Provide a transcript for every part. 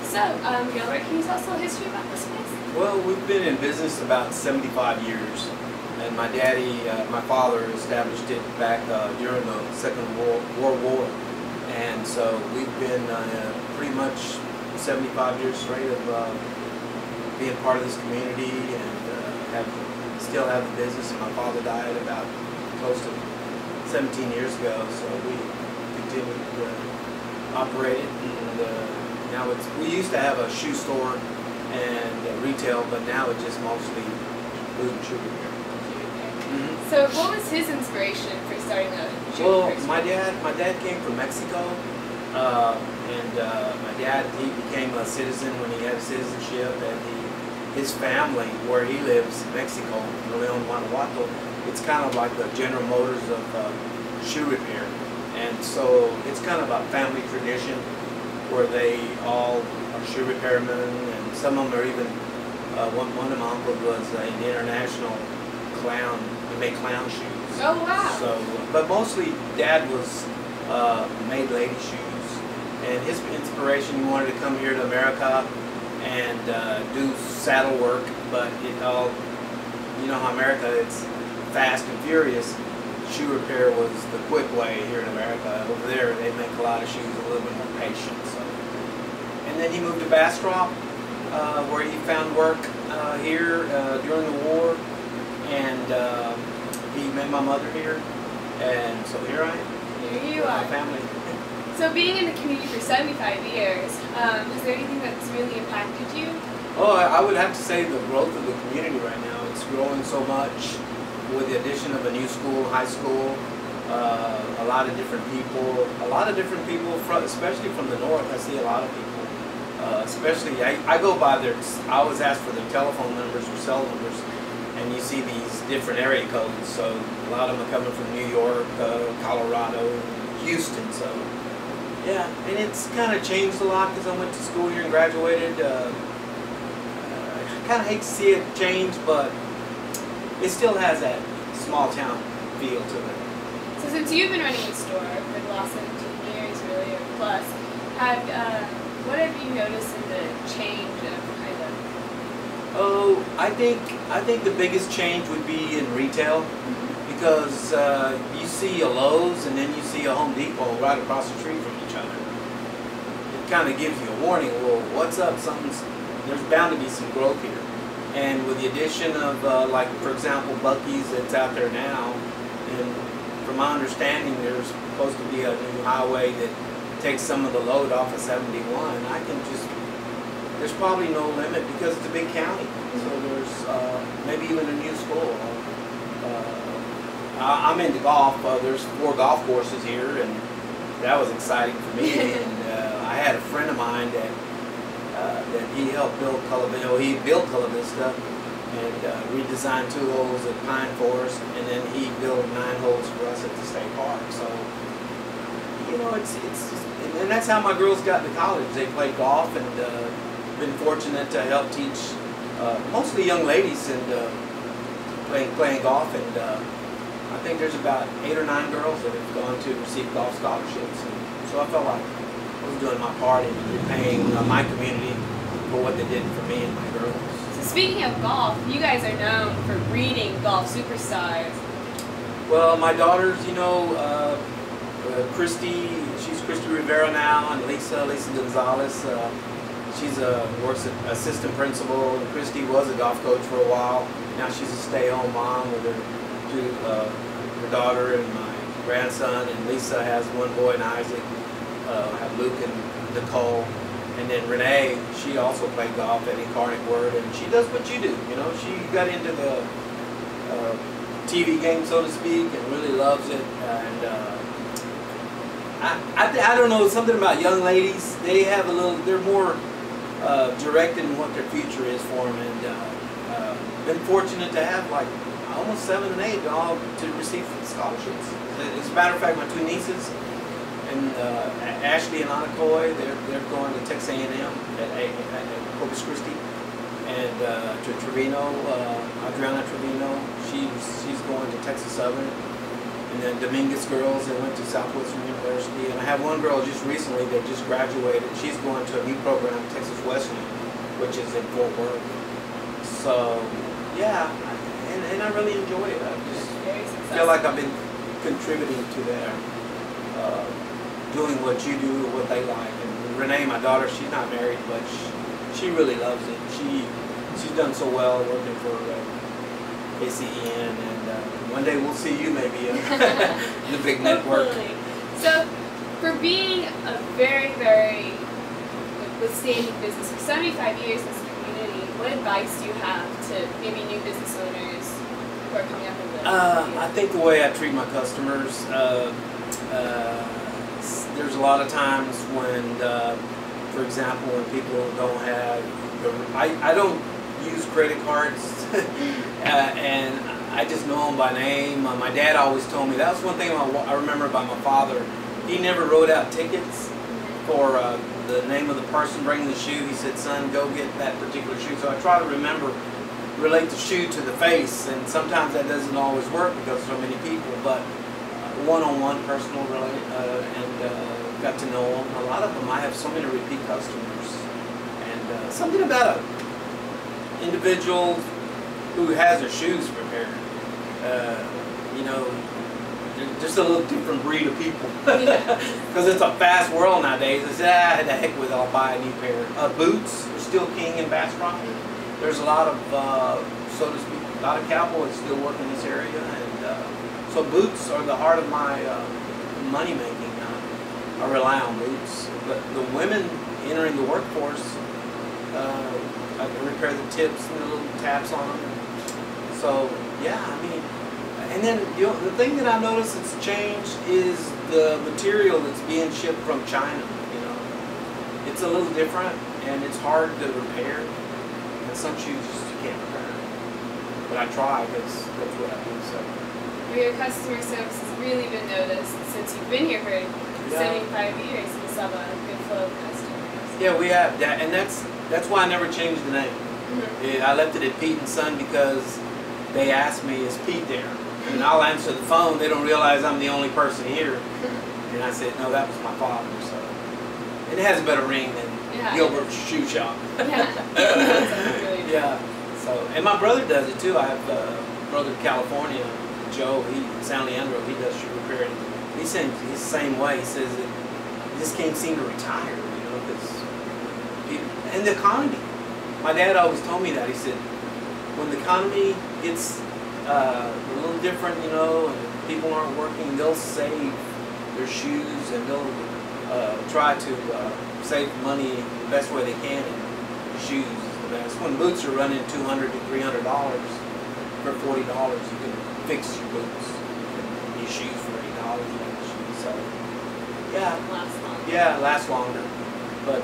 So, Gilbert, can you tell us a little history about this place? Well, we've been in business about 75 years, and my daddy, my father, established it back during the Second World War, and so we've been pretty much 75 years straight of being part of this community, and still have the business. My father died about close to 17 years ago, so we continue to operate it. And now we used to have a shoe store and retail, but now it's just mostly food and sugar here. So what was his inspiration for starting a shoe? Well, my dad came from Mexico, and my dad, he became a citizen when he had citizenship, and his family, where he lives in Mexico, Leon, Guanajuato, it's kind of like the General Motors of shoe repair. And so it's kind of a family tradition where they all are shoe repairmen, and some of them are even, one of my uncles was an international clown. He made clown shoes. Oh, wow. So, but mostly Dad was made lady shoes, and his inspiration, he wanted to come here to America and do saddle work, but it all, you know how America, it's fast and furious. Shoe repair was the quick way here in America. Over there, they make a lot of shoes a little bit more patient. So. And then he moved to Bastrop, where he found work here during the war, and he met my mother here, and so here I am. Here you are. My family. So being in the community for 75 years, is there anything that's really impacted you? Oh, I would have to say the growth of the community right now. It's growing so much with the addition of a new school, high school, a lot of different people, especially from the north. I see a lot of people, especially, I go by their, I always ask for their telephone numbers or cell numbers, and you see these different area codes. So a lot of them are coming from New York, Colorado, Houston. So yeah, and it's kind of changed a lot because I went to school here and graduated. I kind of hate to see it change, but it still has that small town feel to it. So since you've been running the store for the last 17 years, really, or plus, what have you noticed in the change of kind of? Oh, I think the biggest change would be in retail, because you see a Lowe's and then you see a Home Depot right across the street from each other. It kind of gives you a warning. Well, what's up? There's bound to be some growth here. And with the addition of, like, for example, Buc-ee's that's out there now, and from my understanding, there's supposed to be a new highway that takes some of the load off of 71. There's probably no limit because it's a big county. So there's maybe even a new school. I'm into golf. There's 4 golf courses here, and that was exciting for me. And I had a friend of mine that he helped build he built Cula Vista and redesigned 2 holes at Pine Forest, and then he built 9 holes for us at the state park. So, you know, and that's how my girls got to college. They played golf, and been fortunate to help teach mostly young ladies and playing golf. And I think there's about 8 or 9 girls that have gone to receive golf scholarships. And so I felt like I was doing my part in repaying my community for what they did for me and my girls. So speaking of golf, you guys are known for breeding golf superstars. Well, my daughters, you know, Christy, she's Christy Rivera now, and Lisa Gonzalez, she's works as assistant principal, and Christy was a golf coach for a while. Now she's a stay-at-home mom with her daughter and my grandson, and Lisa has 1 boy and Isaac. I have Luke and Nicole. And then Renee, she also played golf at Incarnate Word, and she does what you do. You know, she got into the TV game, so to speak, and really loves it. And I don't know, something about young ladies. They have they're more direct in what their future is for them. And been fortunate to have like almost 7 and 8 all to receive scholarships. As a matter of fact, my 2 nieces. And Ashley and Anna Coy, they're going to Texas A&M at Corpus Christi, and to Trevino, Adriana Trevino, she's going to Texas Southern, And then Dominguez girls that went to Southwestern University. And I have one girl just recently that just graduated. She's going to a new program, Texas Western, which is in Fort Worth. So, yeah, and I really enjoy it. I just feel like I've been contributing to their, doing what you do, what they like. And Renee, my daughter, she's not married, but she really loves it. She's done so well working for ACN, and one day we'll see you maybe in the big network. So, for being a very, very withstanding business for 75 years in this community, what advice do you have to maybe new business owners who are coming up in the community? I think the way I treat my customers, there's a lot of times when, for example, when people don't have, I don't use credit cards, and I just know them by name. My dad always told me, that was one thing I remember about my father. He never wrote out tickets for the name of the person bringing the shoe. He said, son, go get that particular shoe. So I try to relate the shoe to the face, and sometimes that doesn't always work because so many people, but one-on-one personal and got to know them. A lot of them, I have so many repeat customers, and something about an individual who has their shoes prepared, you know, just a little different breed of people. Because it's a fast world nowadays. I said, the heck with it, I'll buy a new pair. Boots are still king in Bastrop. There's a lot of, so to speak, a lot of cowboys still work in this area, and so boots are the heart of my money making. I rely on boots, but the women entering the workforce, I can repair the tips and the little tabs on them. So yeah, I mean, and then the thing that I noticed that's changed is the material that's being shipped from China. You know, it's a little different and it's hard to repair. And some shoes you can't repair. But I try because that's what I do. So. Well, your customer service has really been noticed since you've been here for 75 years. You still have a good flow of customers. Yeah, we have that, and that's why I never changed the name. I left it at Pete and Son because they asked me, is Pete there? And I'll answer the phone. They don't realize I'm the only person here. And I said, no, that was my father. So it has a better ring than Gilbert's Shoe Shop. Yeah. So, and my brother does it too. I have a brother in California, Joe. San Leandro. He does shoe repairing. He says he's the same way. He says that he just can't seem to retire. You know, because and the economy. My dad always told me that. He said, when the economy gets a little different, you know, and people aren't working, they'll save their shoes and they'll try to save money the best way they can. And shoes is the best. When boots are running $200 to $300 for $40, you can fix your boots. And your shoes for $8. So yeah, lasts longer. But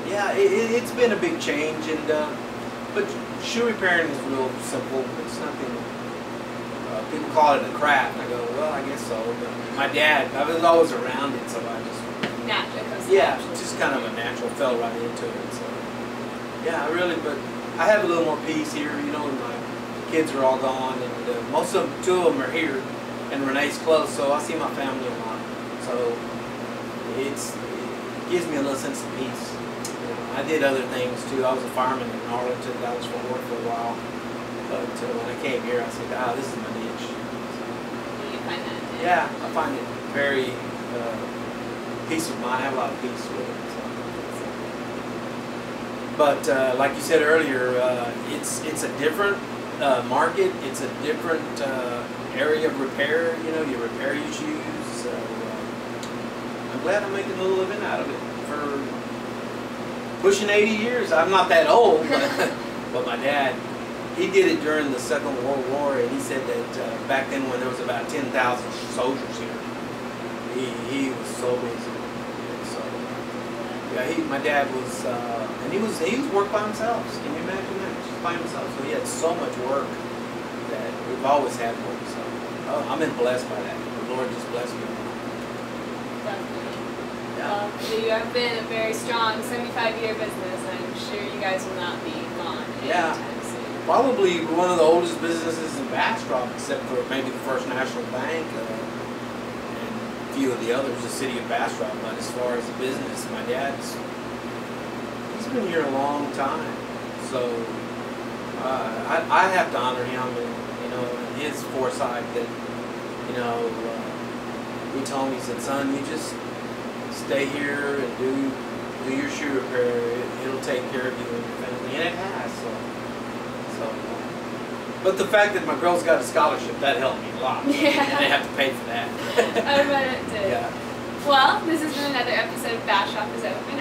yeah, it's been a big change, and but shoe repairing is real simple. It's nothing. People call it a craft. I go, well, I guess so. But my dad, I was always around it, so I just just kind of a natural, fell right into it. So yeah, I really. But I have a little more peace here. You know, my kids are all gone, and most of them, 2 of them are here, and Renee's close, so I see my family a lot. So it gives me a little sense of peace. You know, I did other things too. I was a fireman in Arlington, Dallas, Fort Worth for a while. But when I came here, I said, this is my niche. You find that? Yeah, I find it very peace of mind. I have a lot of peace with it. So. But like you said earlier, it's a different market. It's a different area of repair. You know, you repair your shoes. So, I'm glad I'm making a little living out of it for pushing 80 years. I'm not that old, but my dad, he did it during the Second World War, and he said that back then when there was about 10,000 soldiers here, he was so busy. So yeah, my dad was, and he was worked by himself. Can you imagine that? Just by himself. So he had so much work that we've always had work. So I've been blessed by that. The Lord just blessed me. Well, you have been a very strong 75-year business. I'm sure you guys will not be gone anytime soon. Probably one of the oldest businesses in Bastrop, except for maybe the First National Bank. few of the others, the city of Bastrop, but as far as the business, my dad's, he's been here a long time. So I have to honor him and, you know, and his foresight that, you know, he told me, he said, son, you just stay here and do your shoe repair. It'll take care of you and your family, and it has. So, but the fact that my girls got a scholarship, that helped me a lot. Yeah. And they have to pay for that. I bet it did. Yeah. Well, this has been another episode of Bastrop is Open.